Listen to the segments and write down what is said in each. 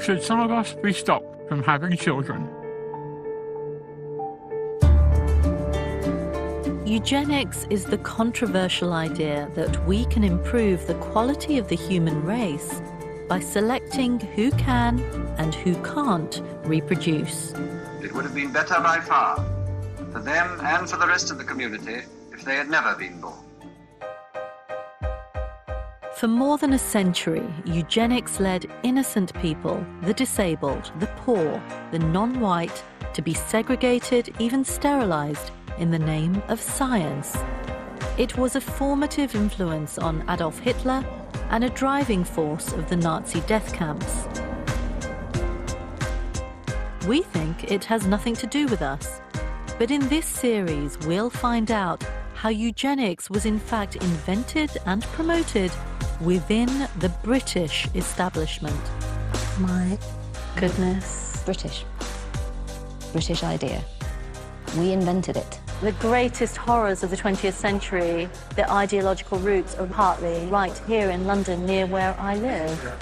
Should some of us be stopped from having children? Eugenics is the controversial idea that we can improve the quality of the human race by selecting who can and who can't reproduce. It would have been better by far for them and for the rest of the community if they had never been born. For more than a century, eugenics led innocent people, the disabled, the poor, the non-white, to be segregated, even sterilized, in the name of science. It was a formative influence on Adolf Hitler and a driving force of the Nazi death camps. We think it has nothing to do with us, but in this series we'll find out how eugenics was in fact invented and promoted within the British establishment. My Goodness. British idea. We invented it. The greatest horrors of the 20th century, the ideological roots are partly right here in London, near where I live.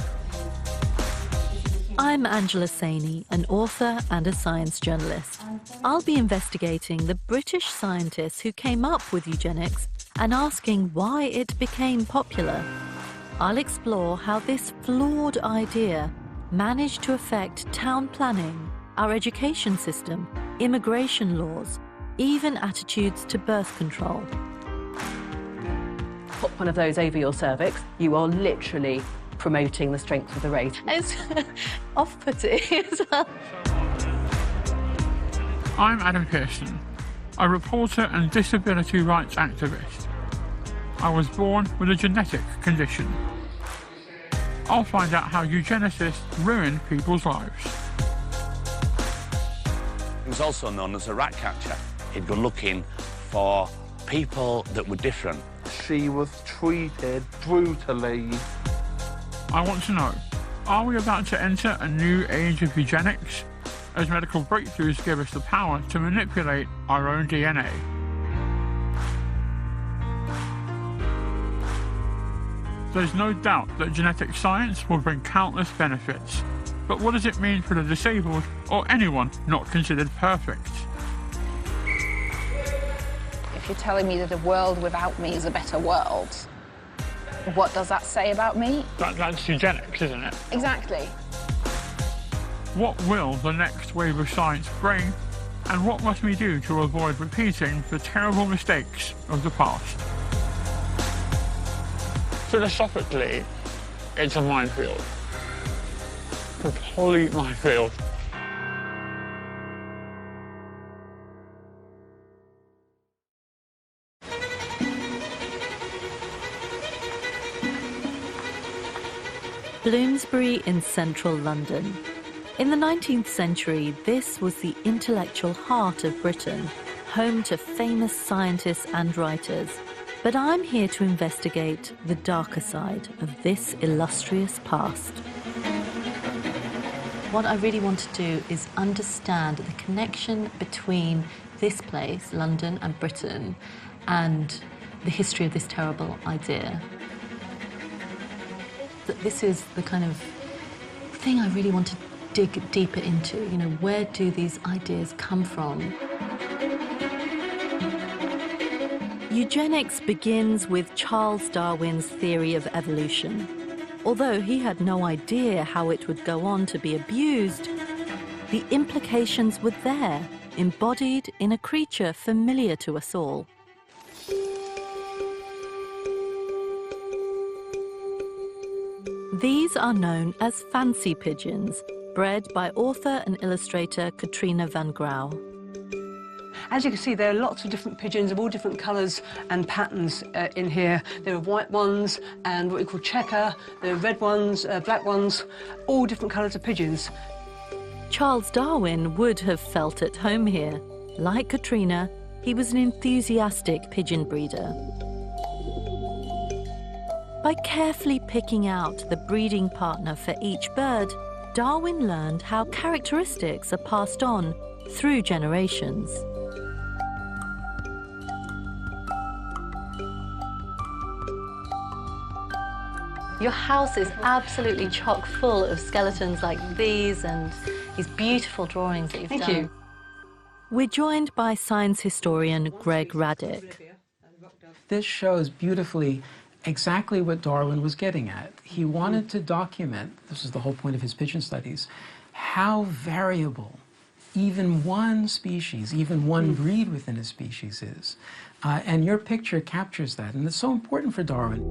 I'm Angela Saini, an author and a science journalist. I'll be investigating the British scientists who came up with eugenics and asking why it became popular. I'll explore how this flawed idea managed to affect town planning, our education system, immigration laws, even attitudes to birth control. Put one of those over your cervix, you are literally promoting the strength of the race. It's off-putting as well. I'm Adam Pearson, a reporter and disability rights activist. I was born with a genetic condition. I'll find out how eugenicists ruin people's lives. He was also known as a rat catcher. He'd go looking for people that were different. She was treated brutally. I want to know, are we about to enter a new age of eugenics, as medical breakthroughs give us the power to manipulate our own DNA? There's no doubt that genetic science will bring countless benefits, but what does it mean for the disabled or anyone not considered perfect? If you're telling me that a world without me is a better world, what does that say about me? That's eugenics, isn't it? Exactly. What will the next wave of science bring, and what must we do to avoid repeating the terrible mistakes of the past? Philosophically, it's a minefield. Complete minefield. Bloomsbury in central London. In the 19th century, this was the intellectual heart of Britain, home to famous scientists and writers. But I'm here to investigate the darker side of this illustrious past. What I really want to do is understand the connection between this place, London and Britain, and the history of this terrible idea. That this is the kind of thing I really want to dig deeper into. You know, where do these ideas come from? Eugenics begins with Charles Darwin's theory of evolution. Although he had no idea how it would go on to be abused, the implications were there, embodied in a creature familiar to us all. These are known as fancy pigeons, bred by author and illustrator Katrina van Grauw. As you can see, there are lots of different pigeons of all different colours and patterns in here. There are white ones and what we call checker, there are red ones, black ones, all different colours of pigeons. Charles Darwin would have felt at home here. Like Katrina, he was an enthusiastic pigeon breeder. By carefully picking out the breeding partner for each bird, Darwin learned how characteristics are passed on through generations. Your house is absolutely chock full of skeletons like these and these beautiful drawings that you've done. Thank you. We're joined by science historian Greg Raddick. This shows beautifully exactly what Darwin was getting at. He wanted to document, this is the whole point of his pigeon studies, how variable even one species, even one breed within a species is. And your picture captures that, and it's so important for Darwin.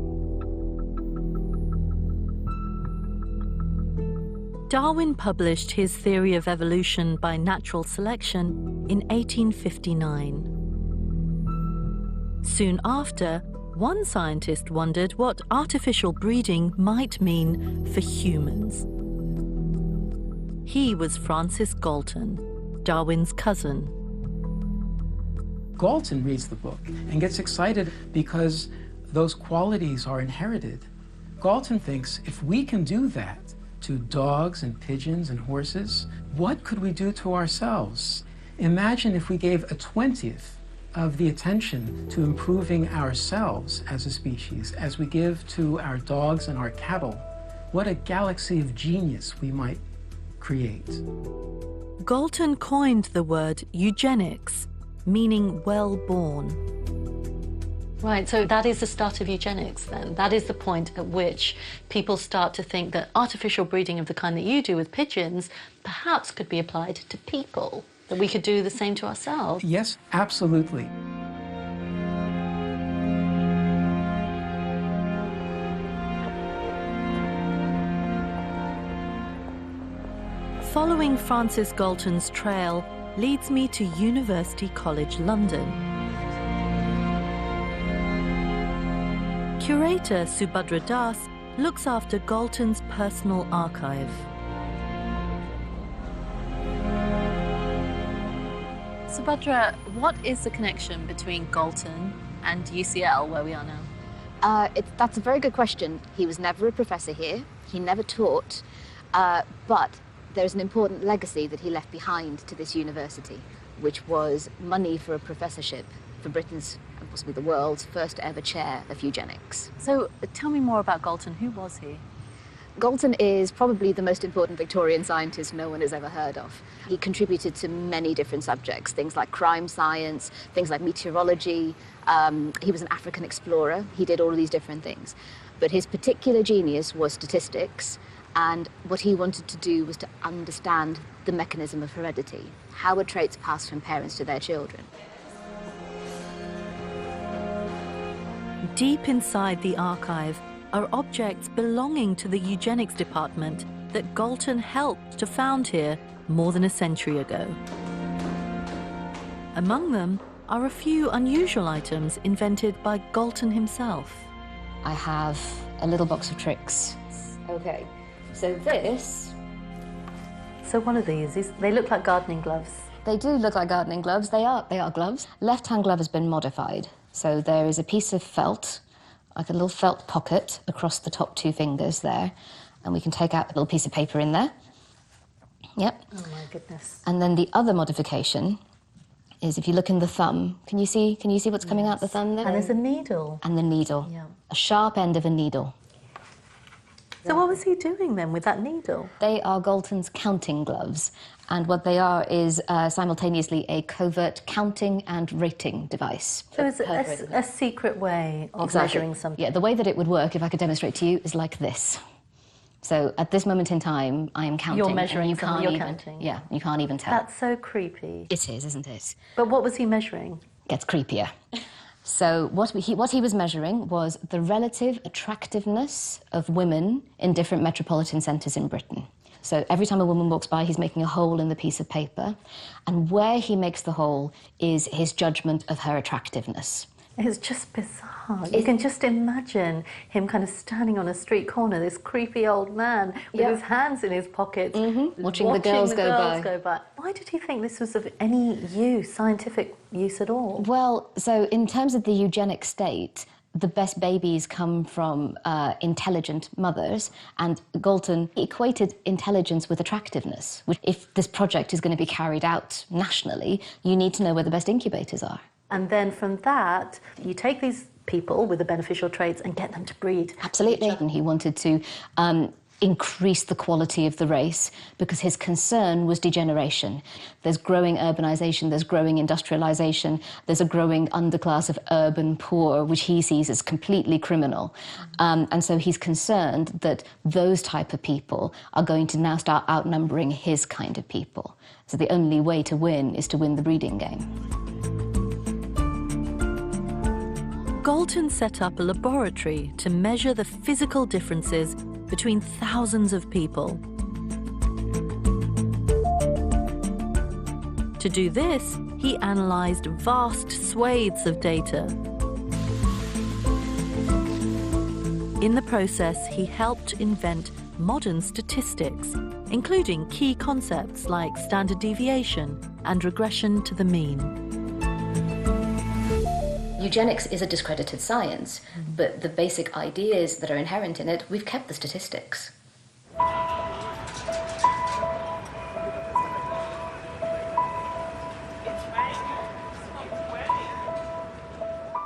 Darwin published his theory of evolution by natural selection in 1859. Soon after, one scientist wondered what artificial breeding might mean for humans. He was Francis Galton, Darwin's cousin. Galton reads the book and gets excited because those qualities are inherited. Galton thinks if we can do that to dogs and pigeons and horses, what could we do to ourselves? Imagine if we gave a 20th of the attention to improving ourselves as a species as we give to our dogs and our cattle. What a galaxy of genius we might create. Galton coined the word eugenics, meaning well-born. Right, so that is the start of eugenics then. That is the point at which people start to think that artificial breeding of the kind that you do with pigeons perhaps could be applied to people, that we could do the same to ourselves. Yes, absolutely. Following Francis Galton's trail leads me to University College London. Curator Subhadra Das looks after Galton's personal archive. Subhadra, what is the connection between Galton and UCL, where we are now? That's a very good question. He was never a professor here. He never taught, but there's an important legacy that he left behind to this university, which was money for a professorship for Britain's, and possibly the world's, first ever chair of eugenics. So tell me more about Galton. Who was he? Galton is probably the most important Victorian scientist no one has ever heard of. He contributed to many different subjects, things like crime science, things like meteorology. He was an African explorer. He did all of these different things. But his particular genius was statistics, and what he wanted to do was to understand the mechanism of heredity. How are traits passed from parents to their children? Deep inside the archive are objects belonging to the eugenics department that Galton helped to found here more than a century ago. Among them are a few unusual items invented by Galton himself. I have a little box of tricks. Okay, so this... So what are these? They look like gardening gloves. They do look like gardening gloves. They are gloves. Left-hand glove has been modified. So there is a piece of felt, like a little felt pocket across the top two fingers there, and we can take out a little piece of paper in there. Yep. Oh my goodness. And then the other modification is if you look in the thumb, can you see what's coming out the thumb there? And there's a needle. And the needle. Yeah. A sharp end of a needle. So what was he doing then with that needle? They are Galton's counting gloves, and what they are is simultaneously a covert counting and rating device. So it's a secret way of measuring something. Yeah, the way that it would work, if I could demonstrate to you, is like this. So at this moment in time, I am counting. You're measuring something, you're counting. Yeah, you can't even tell. That's so creepy. It is, isn't it? But what was he measuring? Gets creepier. So what he was measuring was the relative attractiveness of women in different metropolitan centres in Britain. So every time a woman walks by, he's making a hole in the piece of paper, and where he makes the hole is his judgment of her attractiveness. It's just bizarre. You can just imagine him kind of standing on a street corner, this creepy old man with his hands in his pockets, watching the girls go by. Why did he think this was of any use, scientific use at all? Well, so in terms of the eugenic state, the best babies come from intelligent mothers, and Galton equated intelligence with attractiveness. Which, if this project is going to be carried out nationally, you need to know where the best incubators are. And then from that, you take these people with the beneficial traits and get them to breed. Absolutely. And he wanted to increase the quality of the race because his concern was degeneration. There's growing urbanization, there's growing industrialization, there's a growing underclass of urban poor, which he sees as completely criminal. And so he's concerned that those type of people are going to now start outnumbering his kind of people. So the only way to win is to win the breeding game. Galton set up a laboratory to measure the physical differences between thousands of people. To do this, he analysed vast swathes of data. In the process, he helped invent modern statistics, including key concepts like standard deviation and regression to the mean. Eugenics is a discredited science, but the basic ideas that are inherent in it, we've kept the statistics.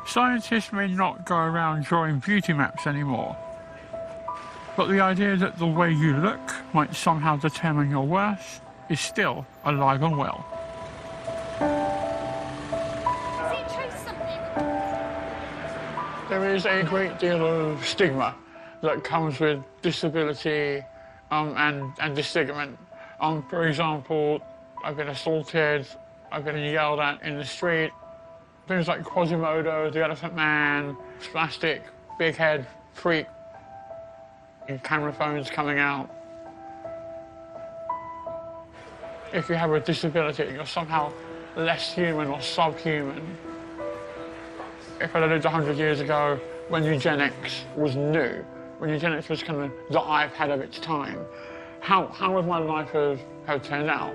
Scientists may not go around drawing beauty maps anymore, but the idea that the way you look might somehow determine your worth is still alive and well. There is a great deal of stigma that comes with disability and disfigurement. For example, I've been assaulted, I've been yelled at in the street. Things like Quasimodo, the Elephant Man, spastic, big head, freak, and camera phones coming out. If you have a disability, you're somehow less human or subhuman. If I'd lived 100 years ago, when eugenics was new, when eugenics was kind of the iPad of its time, how would my life have turned out?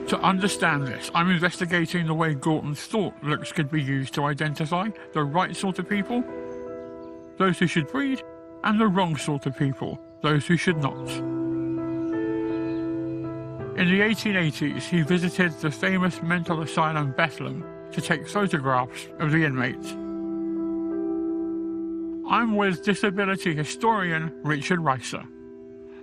To understand this, I'm investigating the way Galton thought looks could be used to identify the right sort of people, those who should breed, and the wrong sort of people, those who should not. In the 1880s, he visited the famous mental asylum Bethlehem to take photographs of the inmates. I'm with disability historian Richard Reiser.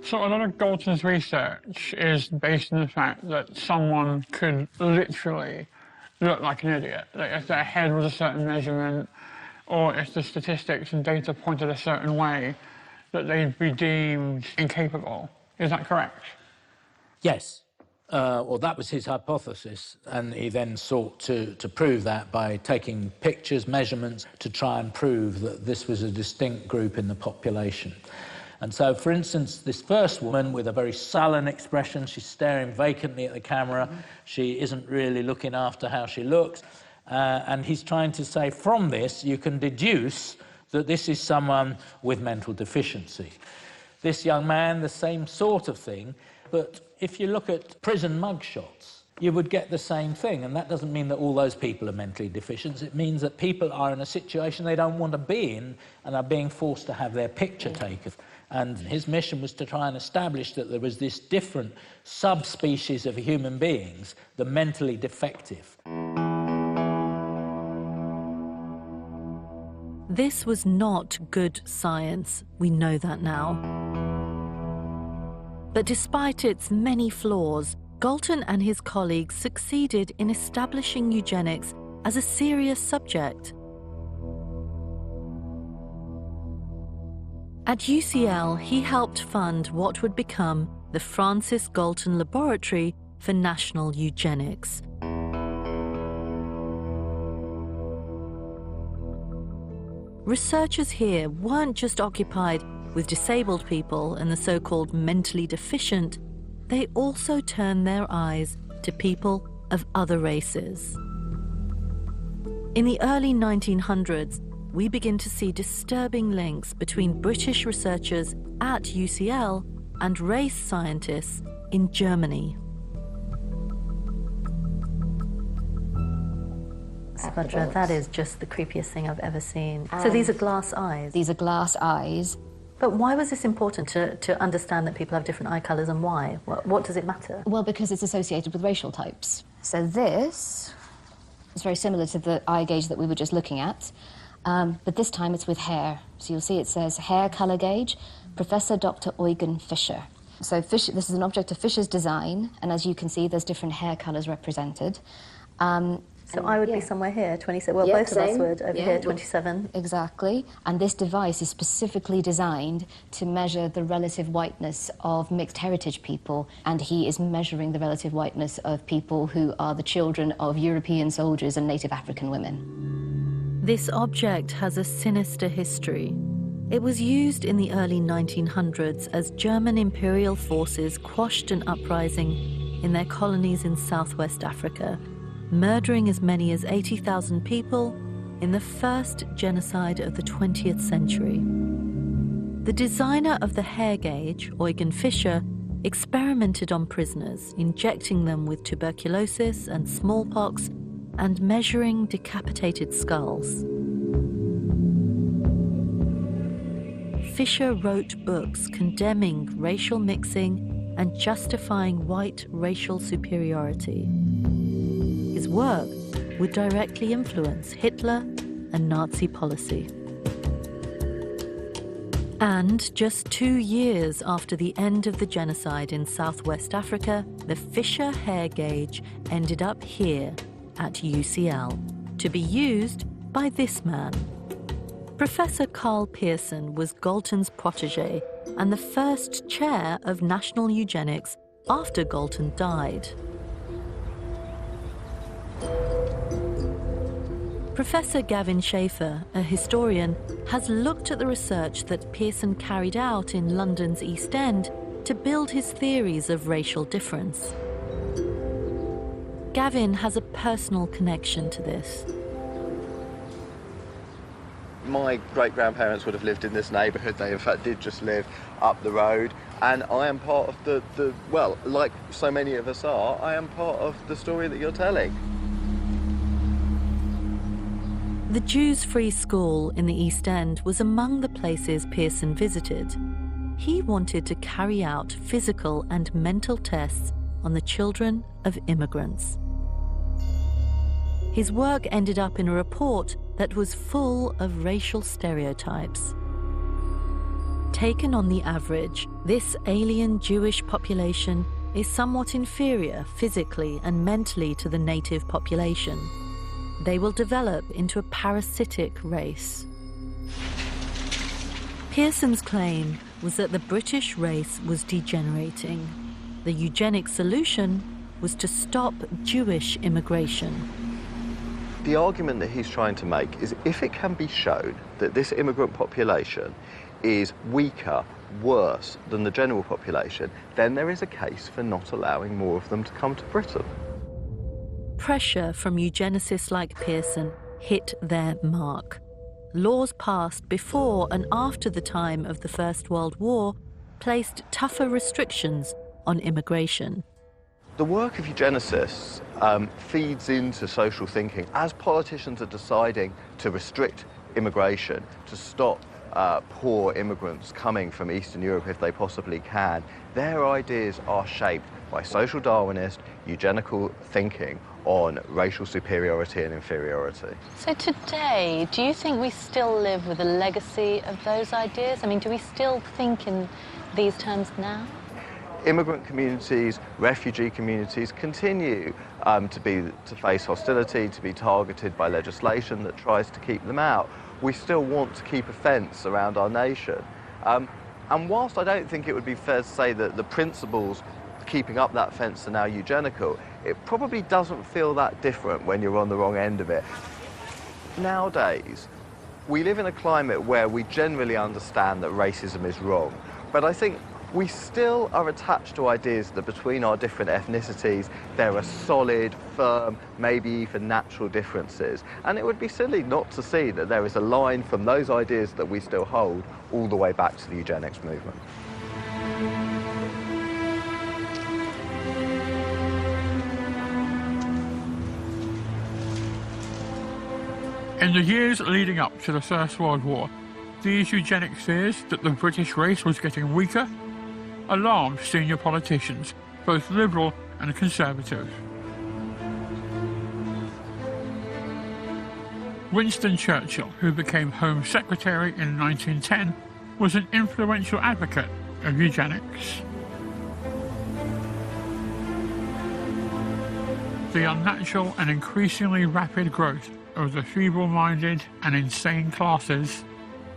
So a lot of Galton's research is based on the fact that someone could literally look like an idiot. Like if their head was a certain measurement, or if the statistics and data pointed a certain way, that they'd be deemed incapable. Is that correct? Yes. Well, that was his hypothesis, and he then sought to prove that by taking pictures, measurements, to try and prove that this was a distinct group in the population. And so, for instance, this first woman with a very sullen expression, she's staring vacantly at the camera, she isn't really looking after how she looks, and he's trying to say, from this, you can deduce that this is someone with mental deficiency. This young man, the same sort of thing, but if you look at prison mugshots, you would get the same thing, and that doesn't mean that all those people are mentally deficient. It means that people are in a situation they don't want to be in and are being forced to have their picture taken. And his mission was to try and establish that there was this different subspecies of human beings, the mentally defective. This was not good science, we know that now. But despite its many flaws, Galton and his colleagues succeeded in establishing eugenics as a serious subject. At UCL, he helped fund what would become the Francis Galton Laboratory for National Eugenics. Researchers here weren't just occupied with disabled people and the so-called mentally deficient, they also turned their eyes to people of other races. In the early 1900s, we begin to see disturbing links between British researchers at UCL and race scientists in Germany. Subhadra, that is just the creepiest thing I've ever seen. So these are glass eyes? These are glass eyes. But why was this important to understand that people have different eye colours, and why? What does it matter? Well, because it's associated with racial types. So this is very similar to the eye gauge that we were just looking at, but this time it's with hair. So you'll see it says hair colour gauge, Professor Dr. Eugen Fischer. So this is an object of Fischer's design, and as you can see, there's different hair colours represented. So I would be somewhere here, 27. Well, both of us would, over here, 27. Exactly. And this device is specifically designed to measure the relative whiteness of mixed heritage people, and he is measuring the relative whiteness of people who are the children of European soldiers and native African women. This object has a sinister history. It was used in the early 1900s as German imperial forces quashed an uprising in their colonies in southwest Africa, murdering as many as 80,000 people in the first genocide of the 20th century. The designer of the hair gauge, Eugen Fischer, experimented on prisoners, injecting them with tuberculosis and smallpox and measuring decapitated skulls. Fischer wrote books condemning racial mixing and justifying white racial superiority. His work would directly influence Hitler and Nazi policy. And just 2 years after the end of the genocide in southwest Africa, the Fischer hair gauge ended up here at UCL to be used by this man. Professor Carl Pearson was Galton's protégé and the first chair of national eugenics after Galton died. Professor Gavin Schaefer, a historian, has looked at the research that Pearson carried out in London's East End to build his theories of racial difference. Gavin has a personal connection to this. My great-grandparents would have lived in this neighbourhood. They, in fact, did just live up the road. And I am part of well, like so many of us are, I am part of the story that you're telling. The Jews-free school in the East End was among the places Pearson visited. He wanted to carry out physical and mental tests on the children of immigrants. His work ended up in a report that was full of racial stereotypes. Taken on the average, this alien Jewish population is somewhat inferior physically and mentally to the native population. They will develop into a parasitic race. Pearson's claim was that the British race was degenerating. The eugenics solution was to stop Jewish immigration. The argument that he's trying to make is if it can be shown that this immigrant population is weaker, worse than the general population, then there is a case for not allowing more of them to come to Britain. Pressure from eugenicists like Pearson hit their mark. Laws passed before and after the time of the First World War placed tougher restrictions on immigration. The work of eugenicists feeds into social thinking. As politicians are deciding to restrict immigration, to stop poor immigrants coming from Eastern Europe if they possibly can, their ideas are shaped by social Darwinist, eugenical thinking on racial superiority and inferiority. So today, do you think we still live with a legacy of those ideas? I mean, do we still think in these terms now? Immigrant communities, refugee communities continue to face hostility, to be targeted by legislation that tries to keep them out. We still want to keep a fence around our nation. And whilst I don't think it would be fair to say that the principles keeping up that fence are now eugenical, it probably doesn't feel that different when you're on the wrong end of it. Nowadays, we live in a climate where we generally understand that racism is wrong, but I think we still are attached to ideas that between our different ethnicities there are solid, firm, maybe even natural differences. And it would be silly not to see that there is a line from those ideas that we still hold all the way back to the eugenics movement. In the years leading up to the First World War, These eugenic fears that the British race was getting weaker alarmed senior politicians, both Liberal and Conservative. Winston Churchill, who became Home Secretary in 1910, was an influential advocate of eugenics. The unnatural and increasingly rapid growth of the feeble-minded and insane classes,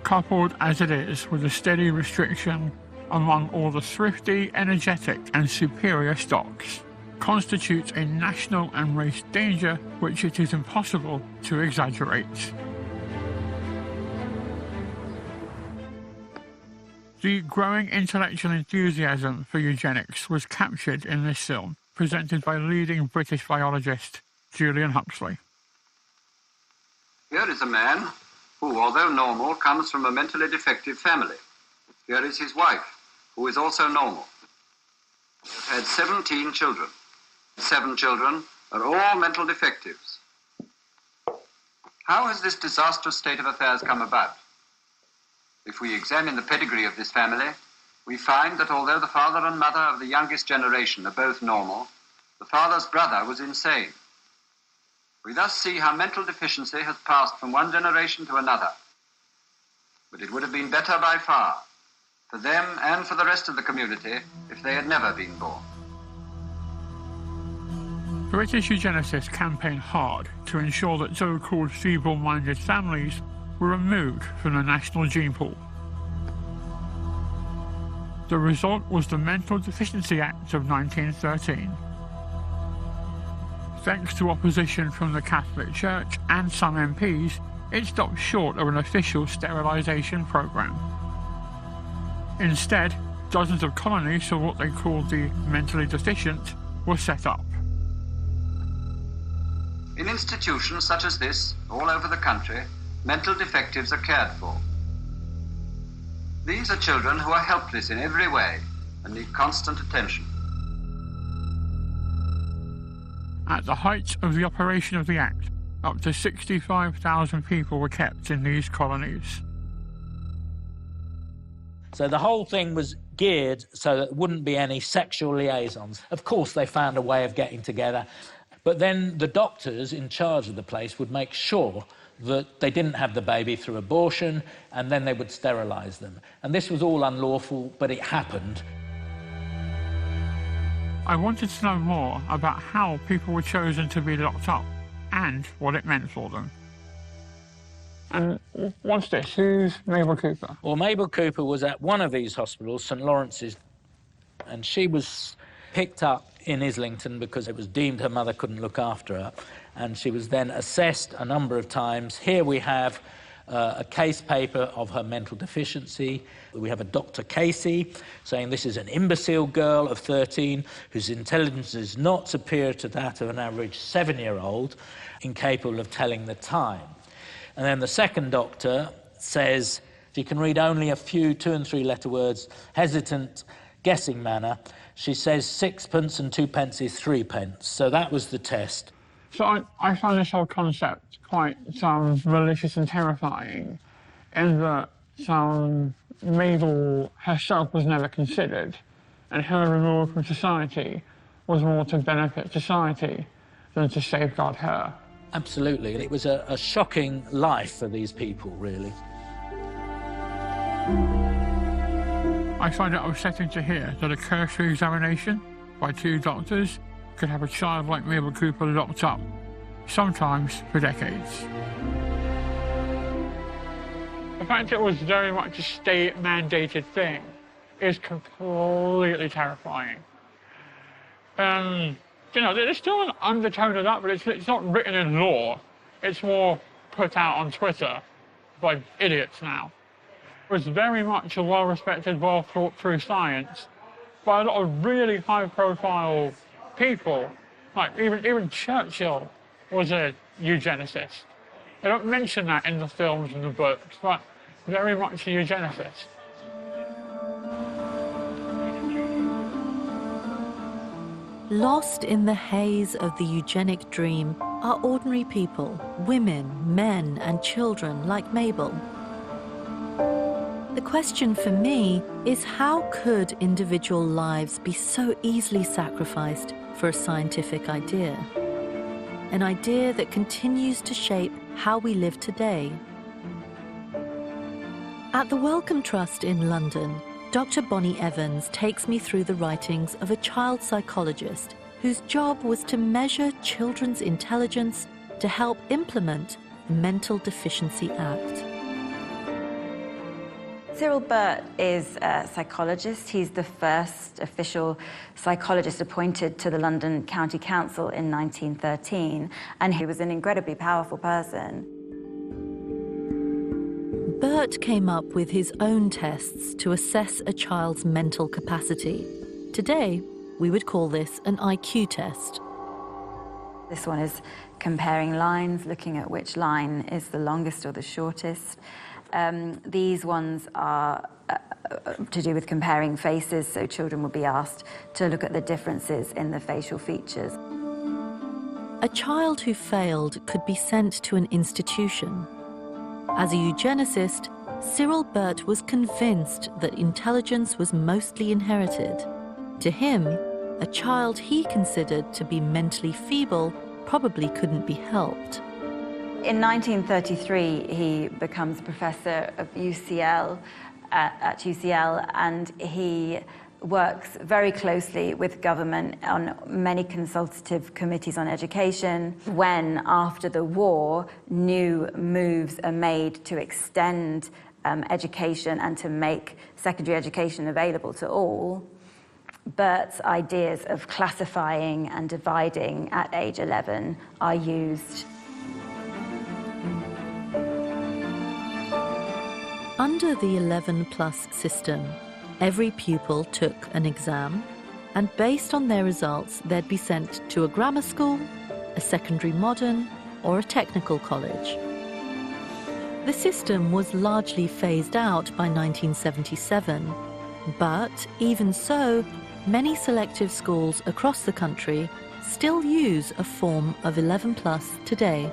coupled as it is with a steady restriction among all the thrifty, energetic and superior stocks, constitutes a national and race danger which it is impossible to exaggerate. The growing intellectual enthusiasm for eugenics was captured in this film, presented by leading British biologist Julian Huxley. Here is a man who, although normal, comes from a mentally defective family. Here is his wife, who is also normal. They have had 17 children. 7 children are all mental defectives. How has this disastrous state of affairs come about? If we examine the pedigree of this family, we find that although the father and mother of the youngest generation are both normal, the father's brother was insane. We thus see how mental deficiency has passed from one generation to another. But it would have been better by far, for them and for the rest of the community, if they had never been born. British eugenicists campaigned hard to ensure that so-called feeble-minded families were removed from the national gene pool. The result was the Mental Deficiency Act of 1913. Thanks to opposition from the Catholic Church and some MPs, it stopped short of an official sterilisation programme. Instead, dozens of colonies for what they called the mentally deficient were set up. In institutions such as this, all over the country, mental defectives are cared for. These are children who are helpless in every way and need constant attention. At the height of the operation of the Act, up to 65,000 people were kept in these colonies. So the whole thing was geared so that there wouldn't be any sexual liaisons. Of course, they found a way of getting together, but then the doctors in charge of the place would make sure that they didn't have the baby through abortion, and then they would sterilise them. And this was all unlawful, but it happened. I wanted to know more about how people were chosen to be locked up and what it meant for them. And what's this? Who's Mabel Cooper? Well, Mabel Cooper was at one of these hospitals, St Lawrence's, and she was picked up in Islington because it was deemed her mother couldn't look after her, and she was then assessed a number of times. Here we have a case paper of her mental deficiency. We have a Dr. Casey saying this is an imbecile girl of 13 whose intelligence is not superior to that of an average 7-year-old, incapable of telling the time. And then the second doctor says she can read only a few 2- and 3-letter words, hesitant, guessing manner. She says 6pence and 2pence is 3pence. So that was the test. So I find this whole concept quite malicious and terrifying, in that Mabel herself was never considered, and her removal from society was more to benefit society than to safeguard her. Absolutely, and it was a shocking life for these people, really. I find it upsetting to hear that a cursory examination by 2 doctors could have a child like Mabel Cooper locked up, sometimes for decades. The fact it was very much a state-mandated thing is completely terrifying. You know, there's still an undertone of that, but it's not written in law. It's more put out on Twitter by idiots now. It was very much a well-respected, well-thought-through science by a lot of really high-profile people. Like, even Churchill was a eugenicist. They don't mention that in the films and the books, but very much a eugenicist. Lost in the haze of the eugenic dream are ordinary people, women, men and children like Mabel. The question for me is, how could individual lives be so easily sacrificed for a scientific idea? An idea that continues to shape how we live today. At the Wellcome Trust in London, Dr. Bonnie Evans takes me through the writings of a child psychologist whose job was to measure children's intelligence to help implement the Mental Deficiency Act. Cyril Burt is a psychologist. He's the first official psychologist appointed to the London County Council in 1913, and he was an incredibly powerful person. Burt came up with his own tests to assess a child's mental capacity. Today, we would call this an IQ test. This one is comparing lines, looking at which line is the longest or the shortest. These ones are to do with comparing faces, so children will be asked to look at the differences in the facial features. A child who failed could be sent to an institution. As a eugenicist, Cyril Burt was convinced that intelligence was mostly inherited. To him, a child he considered to be mentally feeble probably couldn't be helped. In 1933, he becomes professor of UCL at UCL, and he works very closely with government on many consultative committees on education. When, after the war, new moves are made to extend education and to make secondary education available to all, Burt's ideas of classifying and dividing at age 11 are used. Under the 11+ system, every pupil took an exam, and based on their results, they'd be sent to a grammar school, a secondary modern, or a technical college. The system was largely phased out by 1977, but even so, many selective schools across the country still use a form of 11+ today.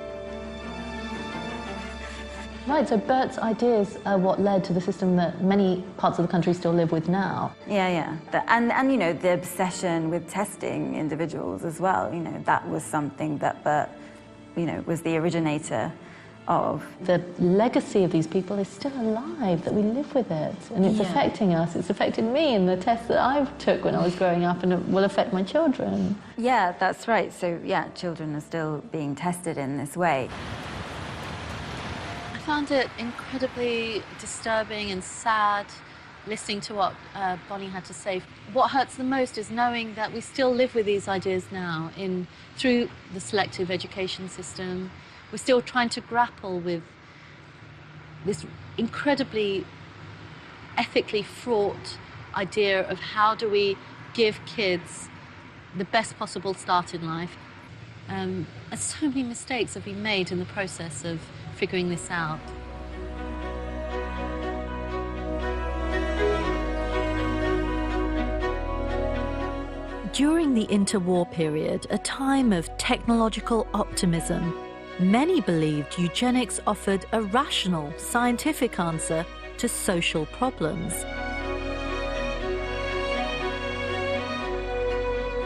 Right, so Burt's ideas are what led to the system that many parts of the country still live with now. Yeah. And you know, the obsession with testing individuals as well, you know, that was something that Burt, you know, was the originator of. The legacy of these people is still alive, that we live with it, and it's affecting us. It's affected me in the tests that I took when I was growing up, and it will affect my children. Yeah, that's right. So, yeah, children are still being tested in this way. I found it incredibly disturbing and sad listening to what Bonnie had to say. What hurts the most is knowing that we still live with these ideas now through the selective education system. We're still trying to grapple with this incredibly ethically fraught idea of how do we give kids the best possible start in life. And so many mistakes have been made in the process of figuring this out. During the interwar period, a time of technological optimism, many believed eugenics offered a rational, scientific answer to social problems.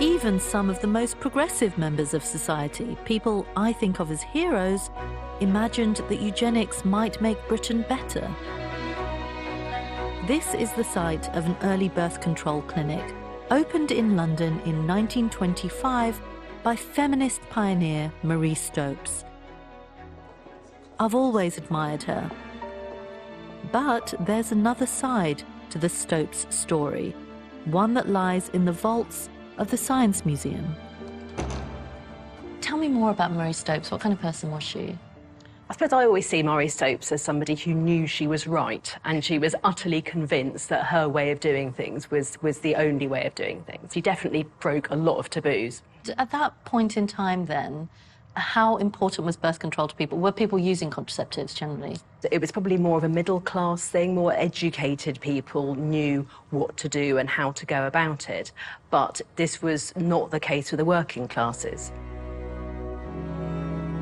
Even some of the most progressive members of society, people I think of as heroes, imagined that eugenics might make Britain better. This is the site of an early birth control clinic, opened in London in 1925 by feminist pioneer Marie Stopes. I've always admired her. But there's another side to the Stopes story, one that lies in the vaults of the Science Museum. Tell me more about Marie Stopes. What kind of person was she? I suppose I always see Marie Stopes as somebody who knew she was right, and she was utterly convinced that her way of doing things was the only way of doing things. She definitely broke a lot of taboos. At that point in time then, how important was birth control to people? Were people using contraceptives generally? It was probably more of a middle-class thing. More educated people knew what to do and how to go about it. But this was not the case with the working classes.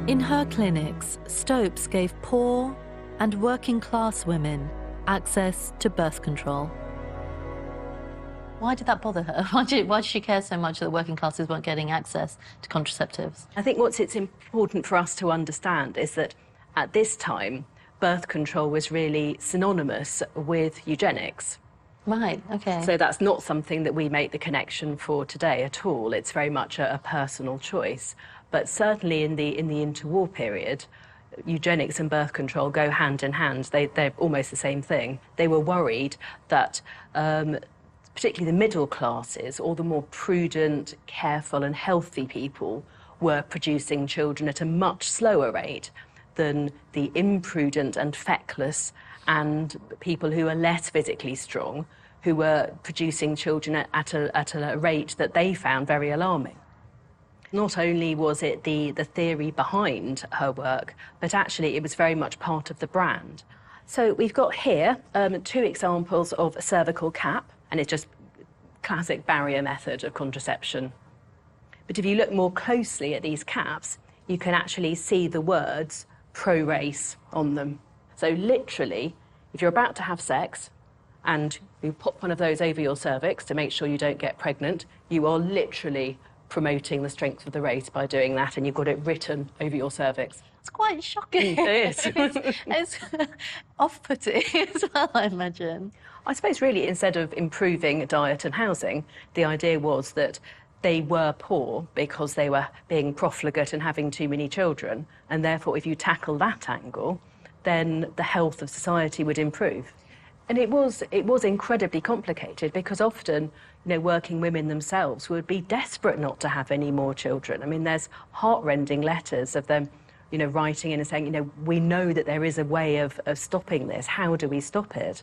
In her clinics, Stopes gave poor and working-class women access to birth control. Why did that bother her? Why did she care so much that working classes weren't getting access to contraceptives? I think what's it's important for us to understand is that at this time, birth control was really synonymous with eugenics. Right, okay. So that's not something that we make the connection for today at all. It's very much a personal choice. But certainly in the interwar period, eugenics and birth control go hand in hand. They're almost the same thing. They were worried that particularly the middle classes, or the more prudent, careful and healthy people, were producing children at a much slower rate than the imprudent and feckless and people who are less physically strong, who were producing children at a rate that they found very alarming. Not only was it the theory behind her work, but actually it was very much part of the brand. So we've got here 2 examples of a cervical cap, and it's just classic barrier method of contraception. But if you look more closely at these caps, you can actually see the words pro-race on them. So literally, if you're about to have sex and you pop one of those over your cervix to make sure you don't get pregnant, you are literally promoting the strength of the race by doing that, and you've got it written over your cervix. It's quite shocking. It is. It's off-putting as well, I imagine. I suppose really instead of improving diet and housing, the idea was that they were poor because they were being profligate and having too many children, and therefore if you tackle that angle, then the health of society would improve. And it was incredibly complicated because often, working women themselves would be desperate not to have any more children. I mean, there's heartrending letters of them, writing in and saying, we know that there is a way of stopping this. How do we stop it?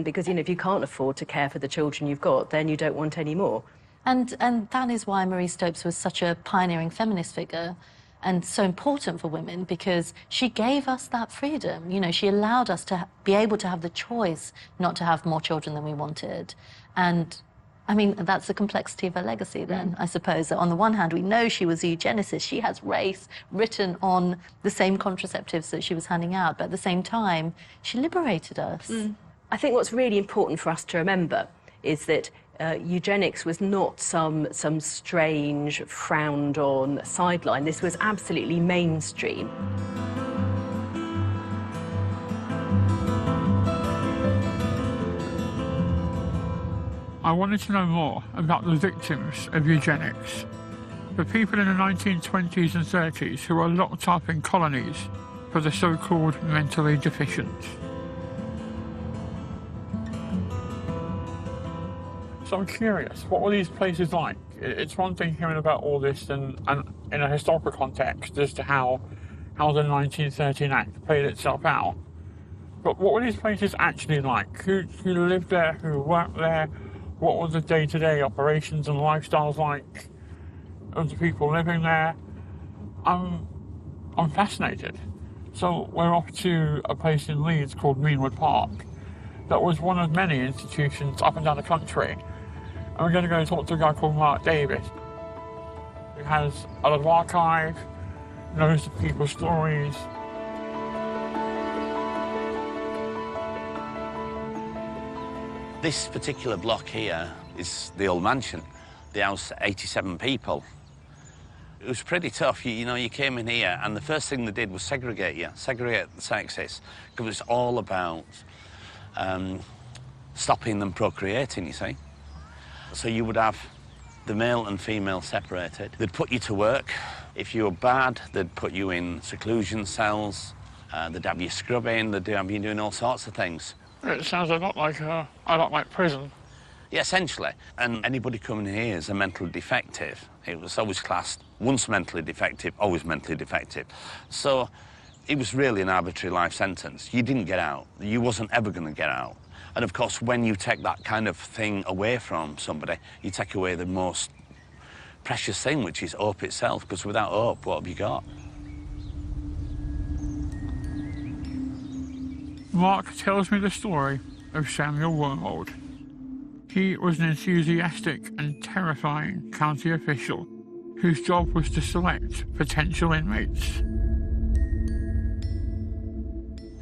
Because, if you can't afford to care for the children you've got, then you don't want any more. And that is why Marie Stopes was such a pioneering feminist figure and so important for women, because she gave us that freedom. She allowed us to be able to have the choice not to have more children than we wanted. And, I mean, that's the complexity of her legacy then, I suppose. That on the one hand, we know she was a eugenicist. She has race written on the same contraceptives that she was handing out, but at the same time, she liberated us. I think what's really important for us to remember is that eugenics was not some strange, frowned-on sideline. This was absolutely mainstream. I wanted to know more about the victims of eugenics, the people in the 1920s and 30s who were locked up in colonies for the so-called mentally deficient. So I'm curious, what were these places like? It's one thing hearing about all this and in a historical context as to how the 1913 Act played itself out. But what were these places actually like? Who lived there, who worked there? What were the day-to-day operations and lifestyles like of the people living there? I'm fascinated. So we're off to a place in Leeds called Meanwood Park that was one of many institutions up and down the country. And we're going to go and talk to a guy called Mark Davis, who has a lot of archive, knows the people's stories. This particular block here is the old mansion. The house, 87 people. It was pretty tough. You came in here and the first thing they did was segregate the sexes, because it's all about stopping them procreating, you see. So you would have the male and female separated. They'd put you to work. If you were bad, they'd put you in seclusion cells. They'd have you scrubbing. They'd have you doing all sorts of things. It sounds a lot like prison. Yeah, essentially. And anybody coming here is a mentally defective. It was always classed once mentally defective, always mentally defective. So it was really an arbitrary life sentence. You didn't get out. You wasn't ever going to get out. And of course, when you take that kind of thing away from somebody, you take away the most precious thing, which is hope itself, because without hope, what have you got? Mark tells me the story of Samuel Wormold. He was an enthusiastic and terrifying county official whose job was to select potential inmates.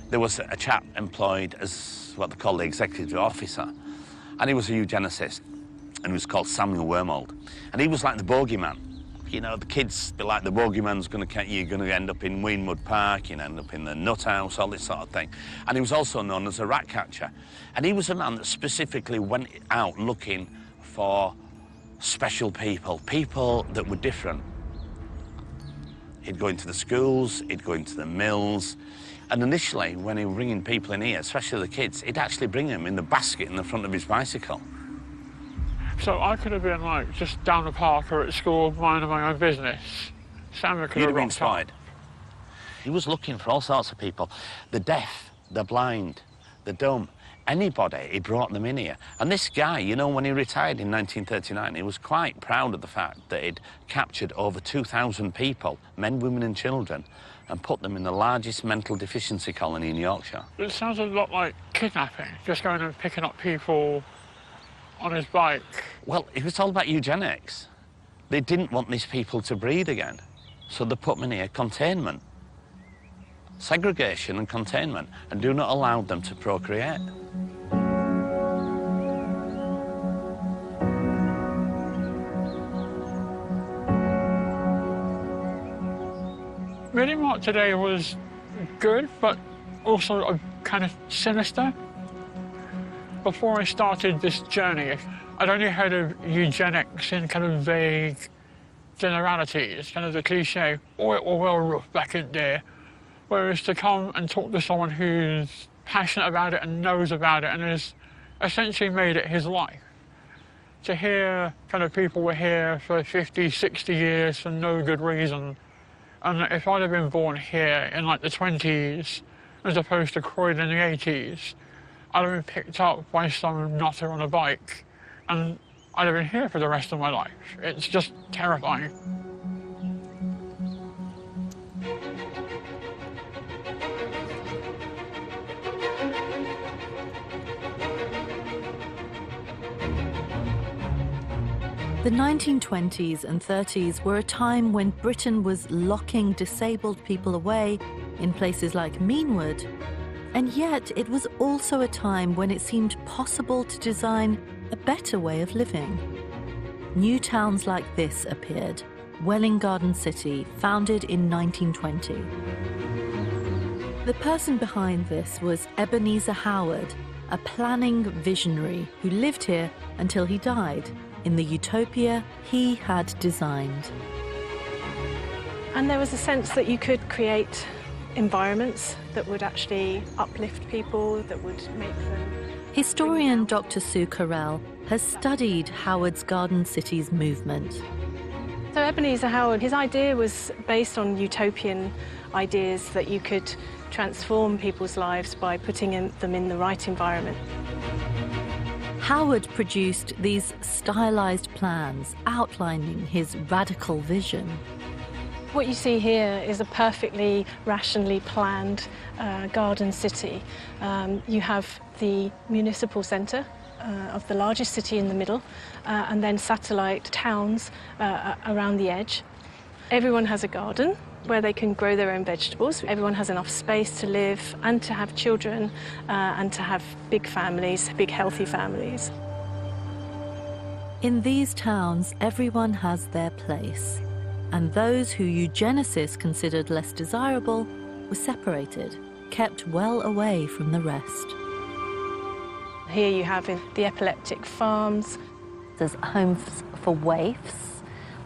There was a chap employed as what they call the executive officer, and he was a eugenicist, and he was called Samuel Wormold. And he was like the bogeyman. You know, the kids be like, the bogeyman's going to catch you, you're going to end up in Weenwood Park, you end up in the nut house, all this sort of thing. And he was also known as a rat catcher. And he was a man that specifically went out looking for special people, people that were different. He'd go into the schools, he'd go into the mills, and initially, when he was bringing people in here, especially the kids, he'd actually bring them in the basket in the front of his bicycle. So I could have been, like, just down the park or at school, minding my own business. Samuel could You'd have been rocked up. inspired. He was looking for all sorts of people. The deaf, the blind, the dumb, anybody, he brought them in here. And this guy, you know, when he retired in 1939, he was quite proud of the fact that he'd captured over 2,000 people, men, women and children, and put them in the largest mental deficiency colony in Yorkshire. It sounds a lot like kidnapping, just going and picking up people on his bike. Well, it was all about eugenics. They didn't want these people to breed again, so they put them in here, containment. Segregation and containment, and do not allow them to procreate. Reading Mark today was good, but also kind of sinister. Before I started this journey, I'd only heard of eugenics in kind of vague generalities, kind of the cliche, oh, it were well rough back in there. Whereas to come and talk to someone who's passionate about it and knows about it and has essentially made it his life. To hear kind of people were here for 50, 60 years for no good reason. And if I'd have been born here in like the 20s, as opposed to Croydon in the 80s, I'd have been picked up by some nutter on a bike, and I'd have been here for the rest of my life. It's just terrifying. The 1920s and 30s were a time when Britain was locking disabled people away in places like Meanwood, and yet it was also a time when it seemed possible to design a better way of living. New towns like this appeared, Welwyn Garden City, founded in 1920. The person behind this was Ebenezer Howard, a planning visionary who lived here until he died in the utopia he had designed. And there was a sense that you could create environments that would actually uplift people, that would make them... Historian Dr. Sue Carell has studied Howard's Garden Cities movement. So Ebenezer Howard, his idea was based on utopian ideas that you could transform people's lives by putting them in the right environment. Howard produced these stylized plans outlining his radical vision. What you see here is a perfectly rationally planned garden city. You have the municipal centre of the largest city in the middle, and then satellite towns around the edge. Everyone has a garden where they can grow their own vegetables. Everyone has enough space to live and to have children and to have big families, big healthy families. In these towns, everyone has their place, and those who eugenicists considered less desirable were separated, kept well away from the rest. Here you have the epileptic farms. There's homes for waifs.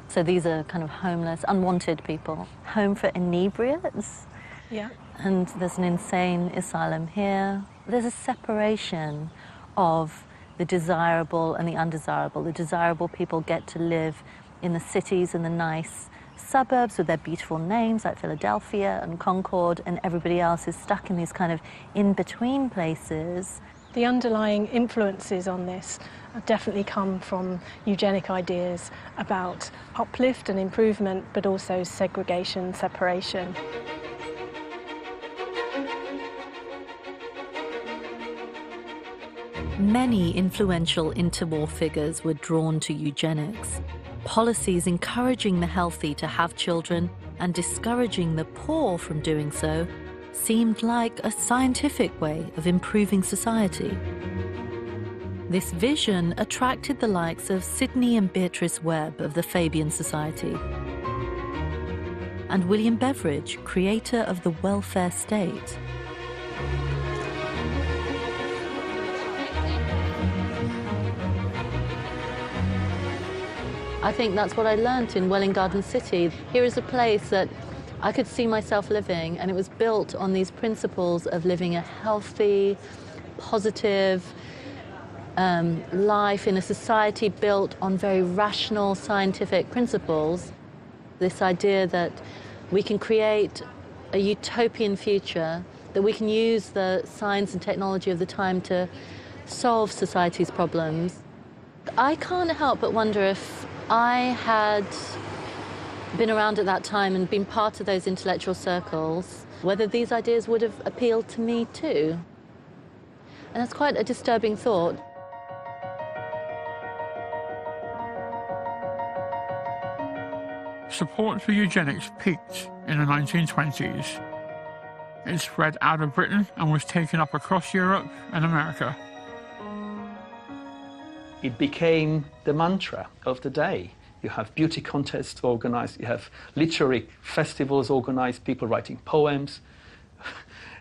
So these are kind of homeless, unwanted people. Home for inebriates. Yeah. And there's an insane asylum here. There's a separation of the desirable and the undesirable. The desirable people get to live in the cities and the nice suburbs with their beautiful names like Philadelphia and Concord, and everybody else is stuck in these kind of in-between places. The underlying influences on this definitely come from eugenic ideas about uplift and improvement, but also segregation, separation. Many influential interwar figures were drawn to eugenics. Policies encouraging the healthy to have children and discouraging the poor from doing so seemed like a scientific way of improving society. This vision attracted the likes of Sidney and Beatrice Webb of the Fabian Society and William Beveridge, creator of the welfare state. I think that's what I learnt in Welwyn Garden City. Here is a place that I could see myself living, and it was built on these principles of living a healthy, positive life in a society built on very rational, scientific principles. This idea that we can create a utopian future, that we can use the science and technology of the time to solve society's problems. I can't help but wonder if I had been around at that time and been part of those intellectual circles, whether these ideas would have appealed to me too. And that's quite a disturbing thought. Support for eugenics peaked in the 1920s. It spread out of Britain and was taken up across Europe and America. It became the mantra of the day. You have beauty contests organized, you have literary festivals organized, people writing poems,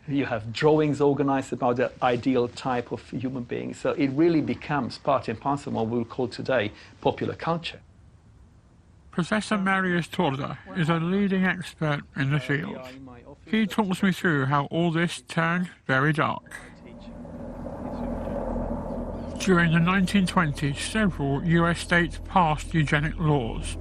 you have drawings organized about the ideal type of human being. So it really becomes part and parcel of what we would call today popular culture. Professor Marius Torda is a leading expert in the field. He talks me through how all this turned very dark. During the 1920s, several US states passed eugenic laws.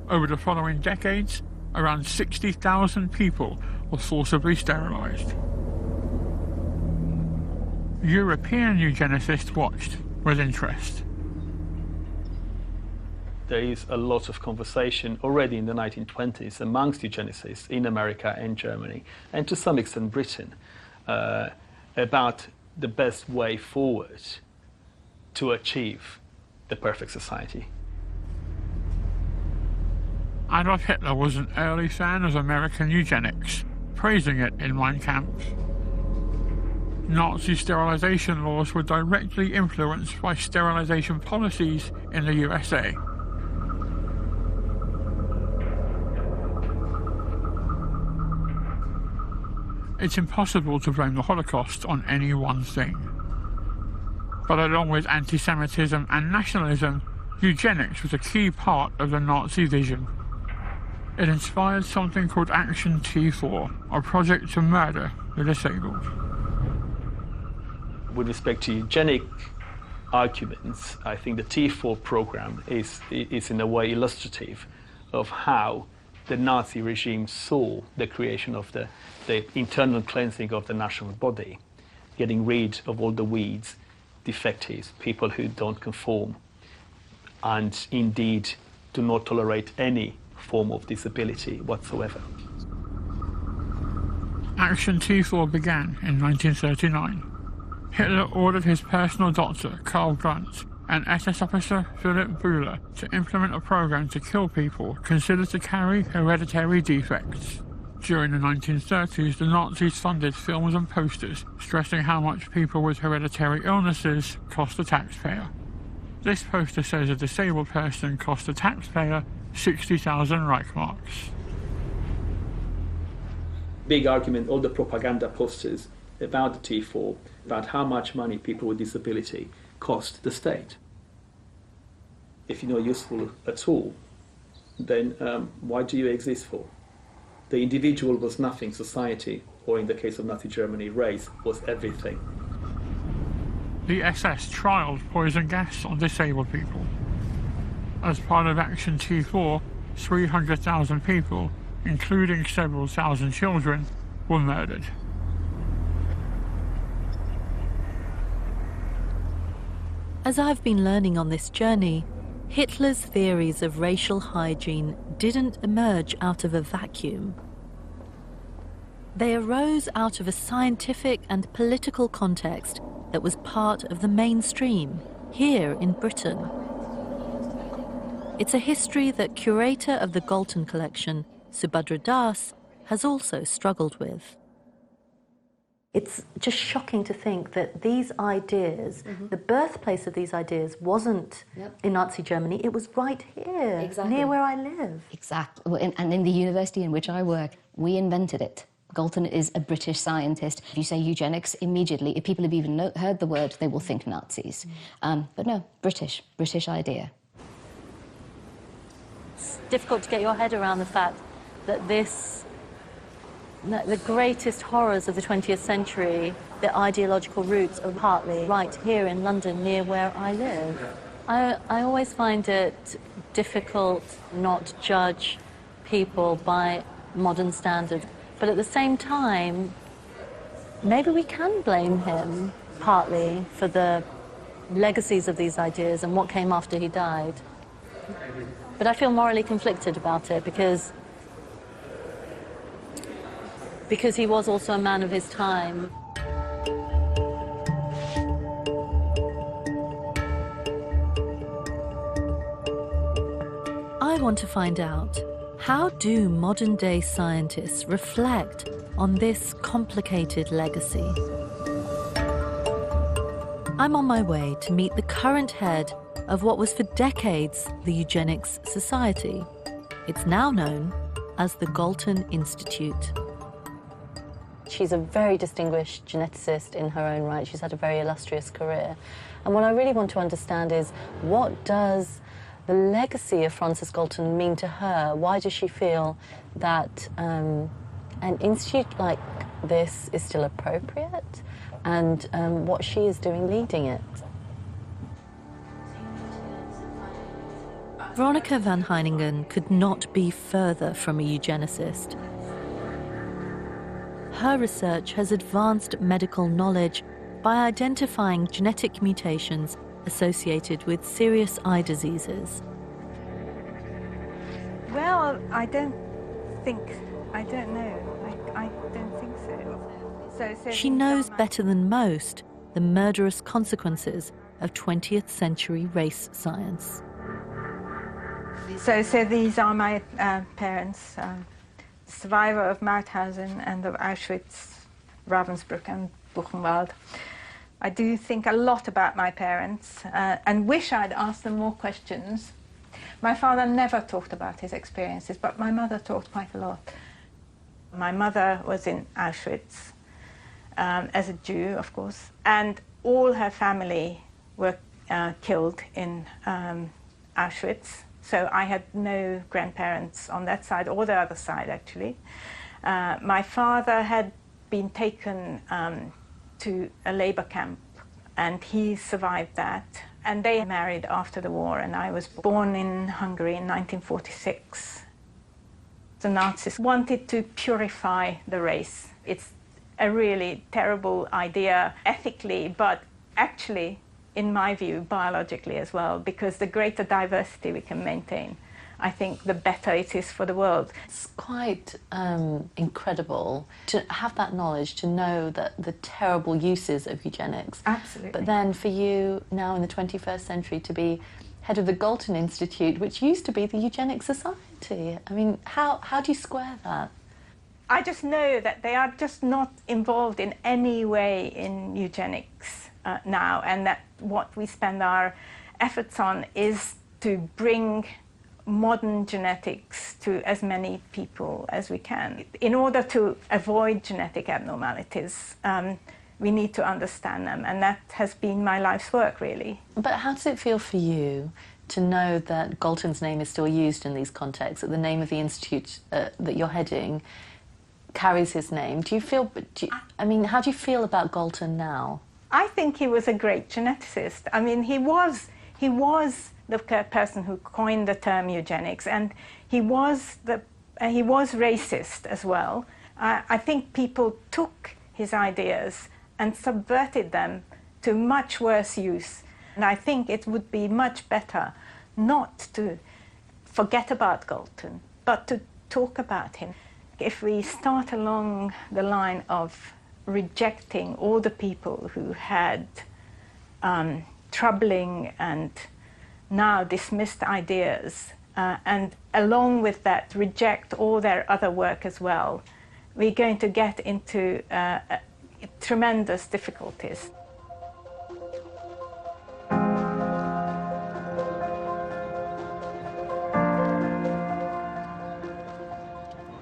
Over the following decades, around 60,000 people were forcibly sterilized. European eugenicists watched with interest. There is a lot of conversation already in the 1920s amongst eugenicists in America and Germany, and to some extent Britain, about the best way forward to achieve the perfect society. Adolf Hitler was an early fan of American eugenics, praising it in Mein Kampf. Nazi sterilization laws were directly influenced by sterilization policies in the USA. It's impossible to blame the Holocaust on any one thing. But along with anti-Semitism and nationalism, eugenics was a key part of the Nazi vision. It inspired something called Action T4, a project to murder the disabled. With respect to eugenic arguments, I think the T4 program is in a way illustrative of how the Nazi regime saw the creation of the internal cleansing of the national body, getting rid of all the weeds, defectives, people who don't conform, and indeed do not tolerate any form of disability whatsoever. Action T4 began in 1939. Hitler ordered his personal doctor, Karl Brandt, and SS officer Philipp Bühler to implement a program to kill people considered to carry hereditary defects. During the 1930s, the Nazis funded films and posters stressing how much people with hereditary illnesses cost the taxpayer. This poster says a disabled person cost the taxpayer 60,000 Reichmarks. Big argument, all the propaganda posters about the T4, about how much money people with disability cost the state. If you're not useful at all, then why do you exist for? The individual was nothing, society, or in the case of Nazi Germany, race, was everything. The SS trialled poison gas on disabled people. As part of Action T4, 300,000 people, including several thousand children, were murdered. As I've been learning on this journey, Hitler's theories of racial hygiene didn't emerge out of a vacuum. They arose out of a scientific and political context that was part of the mainstream here in Britain. It's a history that curator of the Galton collection, Subhadra Das, has also struggled with. It's just shocking to think that these ideas, the birthplace of these ideas wasn't in Nazi Germany, it was right here, near where I live. Exactly. And in the university in which I work, we invented it. Galton is a British scientist. If you say eugenics, immediately, if people have even heard the word, they will think Nazis. But no, British idea. It's difficult to get your head around the fact that the greatest horrors of the 20th century, the ideological roots are partly right here in London, near where I live. I always find it difficult not to judge people by modern standards, but at the same time, maybe we can blame him partly for the legacies of these ideas and what came after he died. But I feel morally conflicted about it because he was also a man of his time. I want to find out, how do modern-day scientists reflect on this complicated legacy? I'm on my way to meet the current head of what was for decades the Eugenics Society. It's now known as the Galton Institute. She's a very distinguished geneticist in her own right. She's had a very illustrious career. And what I really want to understand is, what does the legacy of Frances Galton mean to her? Why does she feel that an institute like this is still appropriate? And what she is doing leading it? Veronica van Heiningen could not be further from a eugenicist. Her research has advanced medical knowledge by identifying genetic mutations associated with serious eye diseases. Well, I don't know. I don't think so. She knows better than most the murderous consequences of 20th century race science. So these are my parents. Survivor of Mauthausen and of Auschwitz, Ravensbrück and Buchenwald. I do think a lot about my parents and wish I'd asked them more questions. My father never talked about his experiences, but my mother talked quite a lot. My mother was in Auschwitz as a Jew, of course, and all her family were killed in Auschwitz. So I had no grandparents on that side or the other side, actually. My father had been taken to a labor camp, and he survived that. And they married after the war, and I was born in Hungary in 1946. The Nazis wanted to purify the race. It's a really terrible idea ethically, but actually, in my view, biologically as well, because the greater diversity we can maintain, I think the better it is for the world. It's quite incredible to have that knowledge, to know that the terrible uses of eugenics. Absolutely. But then for you, now in the 21st century, to be head of the Galton Institute, which used to be the Eugenics Society. I mean, how do you square that? I just know that they are just not involved in any way in eugenics now, and that what we spend our efforts on is to bring modern genetics to as many people as we can. In order to avoid genetic abnormalities, we need to understand them, and that has been my life's work, really. But how does it feel for you to know that Galton's name is still used in these contexts, that the name of the institute that you're heading carries his name? Do you feel, I mean, how do you feel about Galton now? I think he was a great geneticist. I mean, he was the person who coined the term eugenics, and he was racist as well. I think people took his ideas and subverted them to much worse use. And I think it would be much better not to forget about Galton, but to talk about him. If we start along the line of rejecting all the people who had troubling and now dismissed ideas, and along with that reject all their other work as well, we're going to get into tremendous difficulties.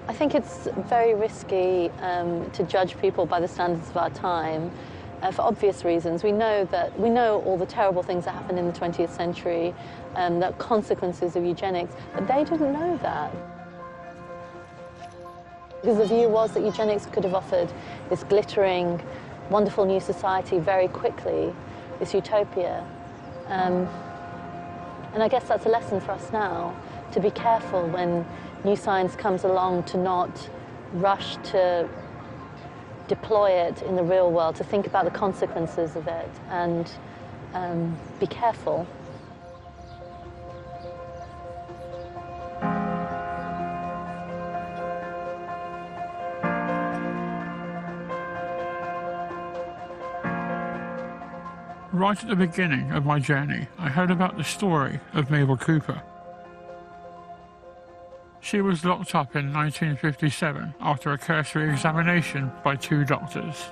I think it's very risky to judge people by the standards of our time for obvious reasons. We know all the terrible things that happened in the 20th century, the consequences of eugenics, but they didn't know that. Because the view was that eugenics could have offered this glittering, wonderful new society very quickly, this utopia. And I guess that's a lesson for us now, to be careful when new science comes along, to not rush to deploy it in the real world, to think about the consequences of it and be careful. Right at the beginning of my journey, I heard about the story of Mabel Cooper. She was locked up in 1957 after a cursory examination by 2 doctors.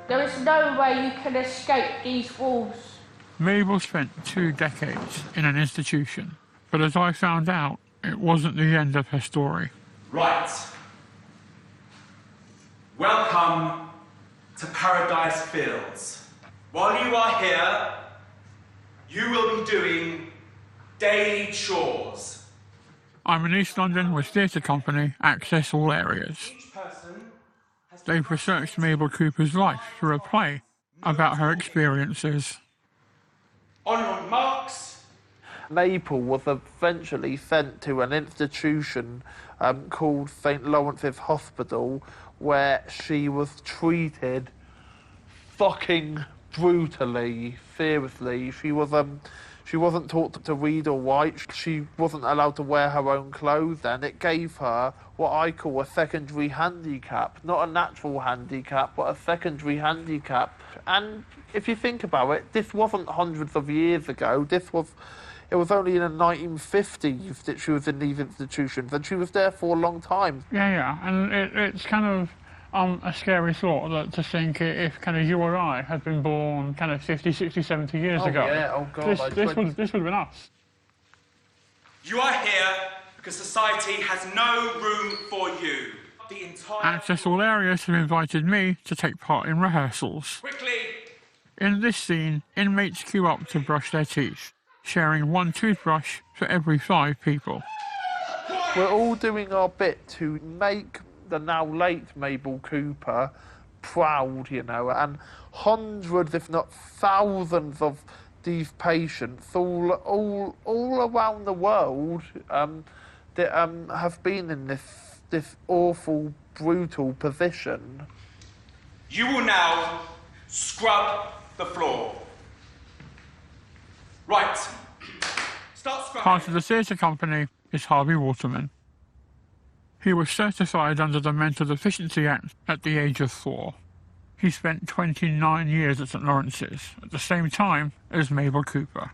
There is no way you can escape these walls. Mabel spent 2 decades in an institution, but as I found out, it wasn't the end of her story. Right. Welcome to Paradise Fields. While you are here, you will be doing daily chores. I'm in East London with theatre company Access All Areas. They've researched Mabel Cooper's life through a play about her experiences. On your marks. Mabel was eventually sent to an institution called St. Lawrence's Hospital, where she was treated fucking brutally, seriously. She wasn't taught to read or write. She wasn't allowed to wear her own clothes, and it gave her what I call a secondary handicap. Not a natural handicap, but a secondary handicap. And if you think about it, this wasn't hundreds of years ago. It was only in the 1950s that she was in these institutions, and she was there for a long time. Yeah, and it's kind of a scary thought that to think if kind of you or I had been born kind of 50, 60, 70 years ago. Yeah, oh God. This would have been us. You are here because society has no room for you. The entire... Access All Areas have invited me to take part in rehearsals. Quickly! In this scene, inmates queue up to brush their teeth, sharing 1 toothbrush for every 5 people. We're all doing our bit to make the now late Mabel Cooper proud, you know, and hundreds, if not thousands, of these patients all around the world that have been in this awful, brutal position. You will now scrub the floor. Right. Start scrubbing. Part of the theatre company is Harvey Waterman. He was certified under the Mental Deficiency Act at the age of 4. He spent 29 years at St. Lawrence's, at the same time as Mabel Cooper.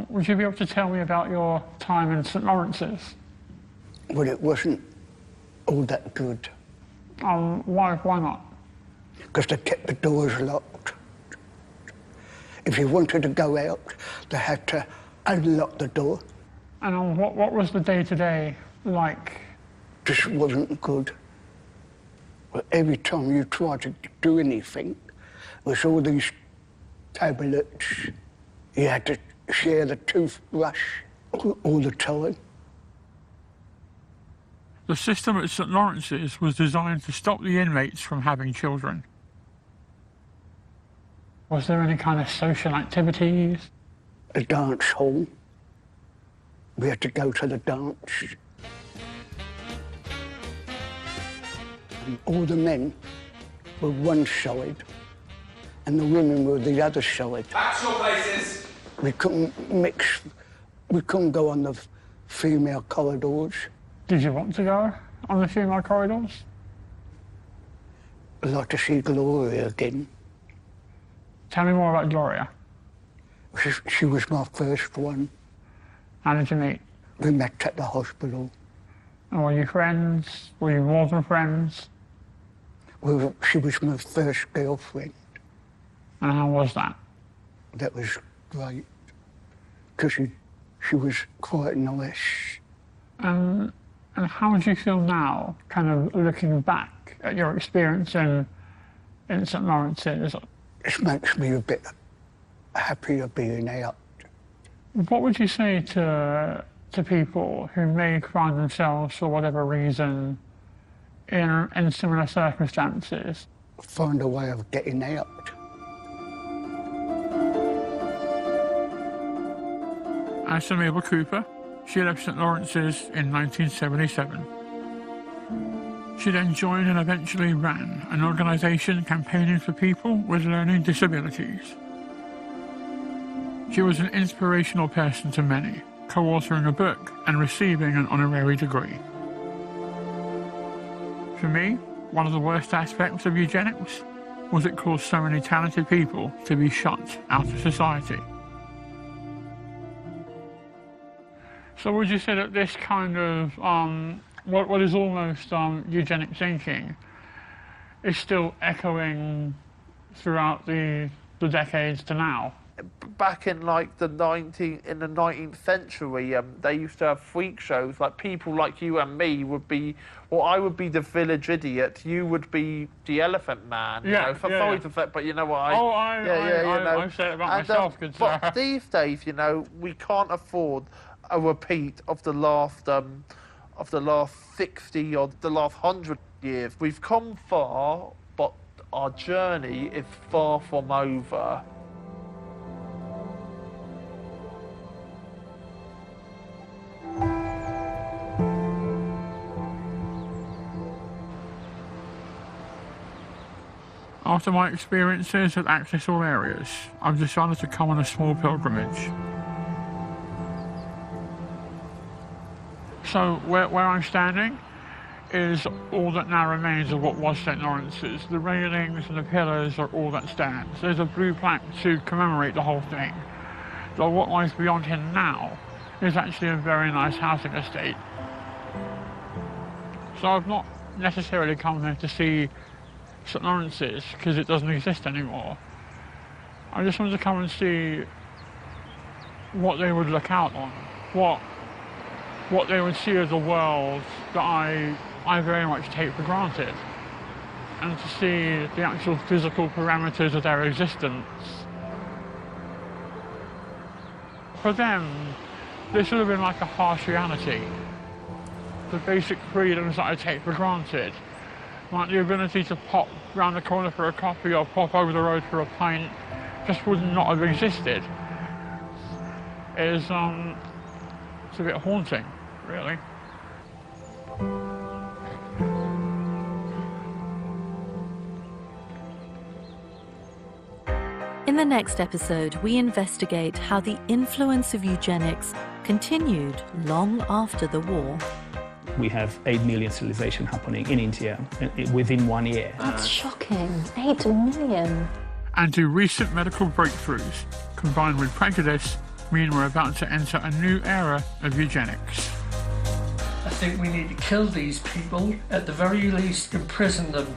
Would you be able to tell me about your time in St. Lawrence's? Well, it wasn't all that good. Why not? Because they kept the doors locked. If you wanted to go out, they had to unlock the door. And what was the day-to-day like? Just wasn't good. Well, every time you tried to do anything, there was all these tablets. You had to share the toothbrush all the time. The system at St. Lawrence's was designed to stop the inmates from having children. Was there any kind of social activities? A dance hall. We had to go to the dance. All the men were one side, and the women were the other side. Back to your places. We couldn't mix. We couldn't go on the female corridors. Did you want to go on the female corridors? I'd like to see Gloria again. Tell me more about Gloria. She was my first one. How did you meet? We met at the hospital. And were you friends? Were you more than friends? Well, she was my first girlfriend. And how was that? That was great, because she was quite nice. And how do you feel now, kind of looking back at your experience in St Lawrence's? It makes me a bit happier being out. What would you say to people who may find themselves, for whatever reason, in similar circumstances? Find a way of getting out. As to Mabel Cooper, she left St Lawrence's in 1977. She then joined and eventually ran an organisation campaigning for people with learning disabilities. She was an inspirational person to many, co-authoring a book and receiving an honorary degree. For me, one of the worst aspects of eugenics was it caused so many talented people to be shut out of society. So would you say that this kind of, what is almost eugenic thinking is still echoing throughout the decades to now? Back in like the 19th century, they used to have freak shows. Like people like you and me would be, well, I would be the village idiot. You would be the elephant man. Yeah, you know, sorry to say, but you know what? I've said it about myself, good sir. But these days, you know, we can't afford a repeat of the last 60 or the last 100 years. We've come far, but our journey is far from over. After my experiences at Access All Areas, I've decided to come on a small pilgrimage. So where I'm standing is all that now remains of what was St Lawrence's. The railings and the pillars are all that stands. There's a blue plaque to commemorate the whole thing. So what lies beyond him now is actually a very nice housing estate. So I've not necessarily come here to see St Lawrence's because it doesn't exist anymore. I just wanted to come and see what they would look out on, what they would see as a world that I very much take for granted, and to see the actual physical parameters of their existence. For them, this would have been like a harsh reality. The basic freedoms that I take for granted, like the ability to pop round the corner for a coffee or pop over the road for a pint, just would not have existed. It's a bit haunting, really. In the next episode, we investigate how the influence of eugenics continued long after the war. We have 8 million sterilization happening in India within 1 year. That's shocking. 8 million. And do recent medical breakthroughs, combined with prejudice, mean we're about to enter a new era of eugenics? I think we need to kill these people, at the very least imprison them.